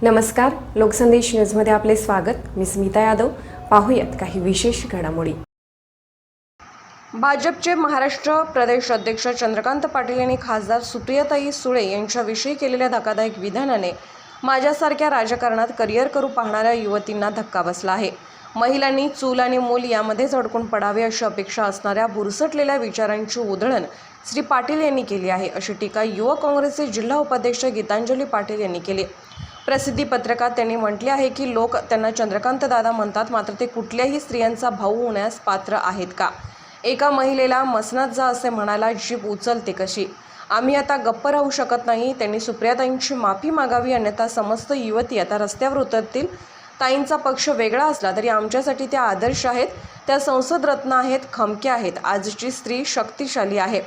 नमस्कार, लोकसंदेश न्यूजमध्ये आपले स्वागत। मी स्मिता यादव। पाहूयात काही विशेष घडामोडी। भाजपचे महाराष्ट्र प्रदेश अध्यक्ष चंद्रकांत पाटील यांनी खासदार सुप्रियाताई सुळे यांच्याविषयी केलेल्या धक्कादायक विधानाने माझ्यासारख्या राजकारणात करिअर करू पाहणाऱ्या युवतींना धक्का बसला आहे। महिलांनी चूल आणि मूल यामध्येच अडकून पडावे अशी अपेक्षा असणाऱ्या बुरसटलेल्या विचारांची उधळण श्री पाटील यांनी केली आहे, अशी टीका युवक काँग्रेसचे जिल्हा उपाध्यक्ष गीतांजली पाटील यांनी केली। प्रसिद्धी पत्रकात त्यांनी म्हटले आहे की लोक त्यांना चंद्रकांत दादा म्हणतात, मात्र ते कुठल्याही स्त्रियांचा भाऊ होण्यास पात्र आहेत का? एका महिलेला मसनात जा असे म्हणायला जीभ उचलते कशी? आम्ही आता गप्प राहू शकत नाही। त्यांनी सुप्रियाताईंची माफी मागावी, अन्यथा समस्त युवती आता रस्त्यावर उतरतील। ताईंचा पक्ष वेगळा असला तरी आमच्यासाठी त्या आदर्श आहेत, त्या संसद रत्न आहेत, खमक्या आहेत। आजची स्त्री शक्तिशाली आहे।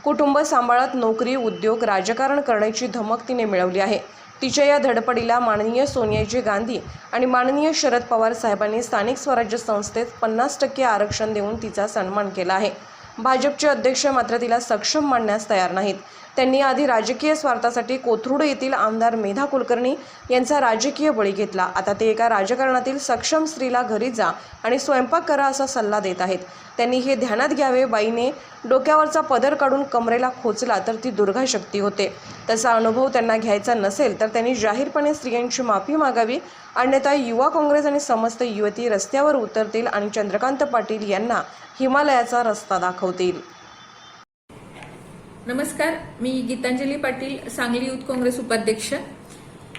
कुटुंब सांभाळत नोकरी, उद्योग, राजकारण करण्याची धमक तिने मिळवली आहे। तिच्या या धडपडीला माननीय सोनियाजी गांधी आणि माननीय शरद पवार साहेबांनी स्थानिक स्वराज्य संस्थेत 50% आरक्षण देऊन तिचा सन्मान केला आहे। भाजपचे अध्यक्ष मात्र तिला सक्षम मानण्यास तयार नाहीत। त्यांनी आधी राजकीय स्वार्थासाठी कोथरूड येथील आमदार मेधा कुलकर्णी यांचा राजकीय बळी घेतला। आता ते एका राजकारणातील सक्षम स्त्रीला घरी जा आणि स्वयंपाक करा असा सल्ला देत आहेत। त्यांनी हे ध्यानात घ्यावे। बाईने डोक्यावरचा पदर काढून कमरेला खोचला तर ती दुर्गा शक्ती होते। तसा अनुभव त्यांना घ्यायचा नसेल तर त्यांनी जाहीरपणे स्त्रियांची माफी मागावी, अन्यथा युवा काँग्रेस आणि समस्त युवती रस्त्यावर उतरतील आणि चंद्रकांत पाटील यांना हिमालयाचा रस्ता दाखवतील। नमस्कार, मी गीतांजली पाटील, सांगली युथ काँग्रेस उपाध्यक्ष।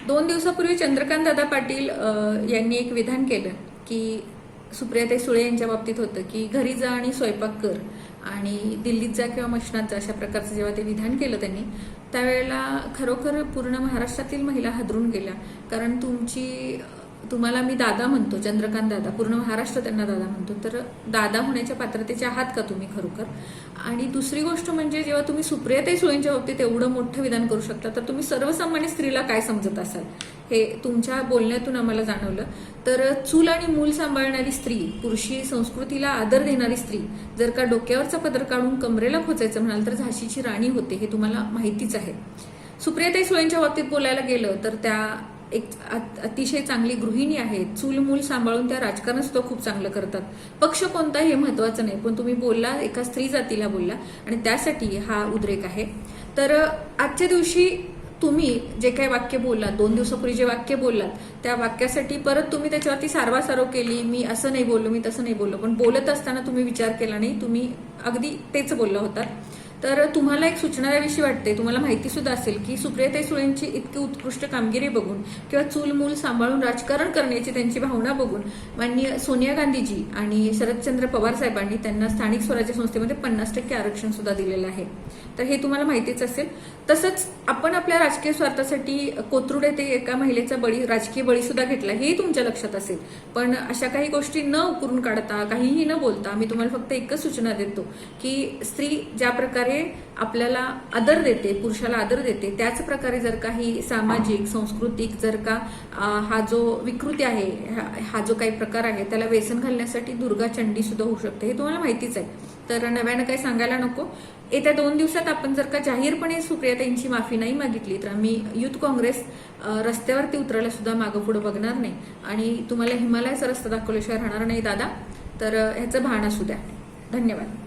2 दिवसापूर्वी चंद्रकांत दादा पाटील यांनी एक विधान केलं की सुप्रियाताई सुळे यांच्या बाबतीत होतं की घरी जा आणि स्वयंपाक कर आणि दिल्लीत जा किंवा मशनात जा, अशा प्रकारचं जेव्हा ते विधान केलं त्यांनी, त्यावेळेला खरोखर पूर्ण महाराष्ट्रातील महिला हादरून गेल्या। कारण तुम्हाला मी दादा म्हणतो, चंद्रकांत दादा, पूर्ण महाराष्ट्र त्यांना दादा म्हणतो, तर दादा होण्याच्या पात्रतेचे आहात का तुम्ही खरोखर? आणि दुसरी गोष्ट म्हणजे जेव्हा तुम्ही सुप्रियाताई सुळेंच्या बाबतीत एवढं मोठं विधान करू शकता, तर तुम्ही सर्वसामान्य स्त्रीला काय समजत असाल हे तुमच्या बोलण्यातून आम्हाला जाणवलं। तर चूल आणि मूल सांभाळणारी स्त्री, पुरुषी संस्कृतीला आदर देणारी स्त्री जर का डोक्यावरचा पदर काढून कमरेला खोचायचं म्हणाल तर झाशीची राणी होते, हे तुम्हाला माहितीच आहे। सुप्रियाताई सुळेंच्या बाबतीत बोलायला गेलं तर त्या एक अतिशय चांगली गृहिणी आहेत। चूल मूल सांभाळून त्या राजकारण सुद्धा खूप चांगलं करतात। पक्ष कोणता हे महत्वाचं नाही, पण तुम्ही बोलला, एका स्त्री जातीला बोलला आणि त्यासाठी हा उद्रेक आहे। तर आजच्या दिवशी तुम्ही जे काही वाक्य बोललात, 2 दिवसापूर्वी जे वाक्य बोललात, त्या वाक्यासाठी परत तुम्ही त्याच्यावरती सारवासारव केली, मी असं नाही बोललो, मी तसं नाही बोललो, पण बोलत असताना तुम्ही विचार केला नाही, तुम्ही अगदी तेच बोलला होता। तर तुम्हाला एक सूचना द्यावीशी वाटते। तुम्हाला माहिती सुद्धा असेल की सुप्रियाताई सुळेंची इतकी उत्कृष्ट कामगिरी बघून किंवा चूल मूल सांभाळून राजकारण करण्याची त्यांची भावना बघून माननीय सोनिया गांधीजी आणि शरदचंद्र पवार साहेबांनी त्यांना स्थानिक स्वराज्य संस्थेमध्ये 50% आरक्षण सुद्धा दिलेलं आहे। तर हे तुम्हाला माहितीच असेल। तसंच आपण आपल्या राजकीय स्वार्थासाठी कोथरूड येथे एका महिलेचा राजकीय बळी सुद्धा घेतला, हेही तुमच्या लक्षात असेल। पण अशा काही गोष्टी न उकरून काढता, काहीही न बोलता मी तुम्हाला फक्त एकच सूचना देतो की स्त्री ज्या प्रकारे आपल्याला आदर देते, पुरुषाला आदर देते, त्याच प्रकारे जर काही सामाजिक सांस्कृतिक जर का हा जो विकृती आहे, हा जो काही प्रकार आहे, त्याला व्यसन घालण्यासाठी दुर्गा चंडी सुद्धा होऊ शकते, हे तुम्हाला माहितीच आहे। तर नव्यानं काही सांगायला नको। येत्या 2 दिवसात आपण जर का जाहीरपणे सुप्रियाताईंची माफी नाही मागितली तर आम्ही युथ काँग्रेस रस्त्यावरती उतरायला सुद्धा मागं पुढे बघणार नाही आणि तुम्हाला हिमालयाचा रस्ता दाखवल्याशिवाय राहणार नाही दादा। तर ह्याचं भान असू द्या। धन्यवाद।